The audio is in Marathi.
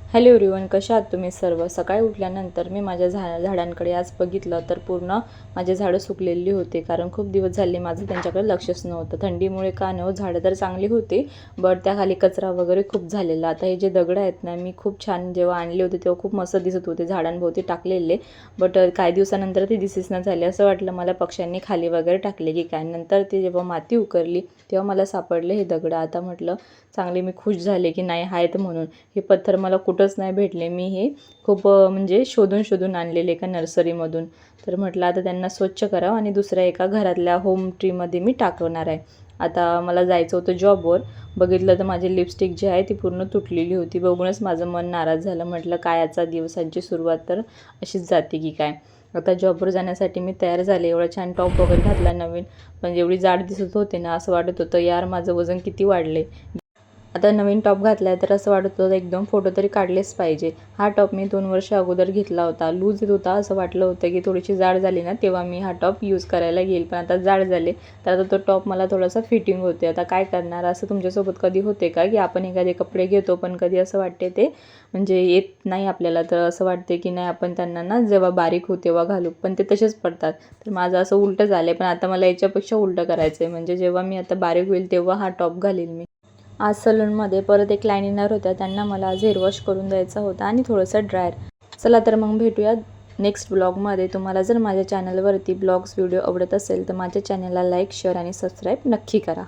हॅलो एव्हरीवन, कशा आहात तुम्ही सर्व? सकाळी उठल्यानंतर मी माझ्या झाडांकडे आज बघितलं तर पूर्ण माझे झाडं सुकलेली होते, कारण खूप दिवस झाले माझं त्यांच्याकडे लक्षच नव्हतं. थंडीमुळे का न झाडं तर चांगली होती, बट त्याखाली कचरा वगैरे खूप झालेला. आता हे जे दगड आहेत ना, मी खूप छान जेव्हा आणले होते तेव्हा खूप मस्त दिसत होते झाडांभोवती टाकलेले, बट काही दिवसानंतर ते दिसेच झाले. असं वाटलं मला पक्ष्यांनी खाली वगैरे टाकले की काय. नंतर ते जेव्हा माती उकरली तेव्हा मला सापडले हे दगड. आता म्हटलं चांगले मी खुश झाले की नाही आहेत म्हणून. हे पत्थर मला कुठंच नाही भेटले, मी हे खूप म्हणजे शोधून आणलेले एका नर्सरीमधून. तर म्हटलं आता त्यांना स्वच्छ करावं आणि दुसऱ्या एका घरातल्या होम ट्रीमध्ये मी टाकवणार आहे. आता मला जायचं होतं जॉबवर. बघितलं तर माझी लिपस्टिक जी आहे ती पूर्ण तुटलेली होती. बघूनच माझं मन नाराज झालं. म्हटलं काय आजचा दिवसांची सुरुवात तर अशीच जाते की काय. आता जॉबवर जाण्यासाठी मी तयार झाले. एवढा छान टॉप वगैरे घातला नवीन, पण एवढी जाड दिसत होते ना, असं वाटत होतं यार माझं वजन किती वाढले. आता नवीन टॉप घातला आहे तर असं वाटत होतं एकदम फोटो तरी काढलेच पाहिजे. हा टॉप मी 2 वर्ष अगोदर घेतला होता. लूज येत होता, असं वाटलं होतं की थोडीशी जाड झाली ना तेव्हा मी हा टॉप यूज करायला घेईल, पण आता जाड झाले तर आता तो टॉप मला थोडासा फिटिंग होते. आता काय करणार? असं तुमच्यासोबत कधी होते का की आपण एखादे कपडे घेतो पण कधी असं वाटते ते म्हणजे येत नाही आपल्याला, तर असं वाटते की नाही आपण त्यांना ना जेव्हा बारीक होऊ तेव्हा घालू, पण ते तसेच पडतात. तर माझं असं उलटं झालं आहे, पण आता मला याच्यापेक्षा उलटं करायचं आहे. म्हणजे जेव्हा मी आता बारीक होईल तेव्हा हा टॉप घालील मी. आज सलूनमध्ये परत एक क्लायंट येणार होत्या, त्यांना मला आज हेअर वॉश करून द्यायचा होता आणि थोडंसं ड्रायर. चला तर मग भेटूया नेक्स्ट ब्लॉगमध्ये. तुम्हाला जर माझ्या चॅनलवरती ब्लॉग्स व्हिडिओ आवडत असेल तर माझ्या चॅनलला लाईक, शेअर आणि सबस्क्राईब नक्की करा.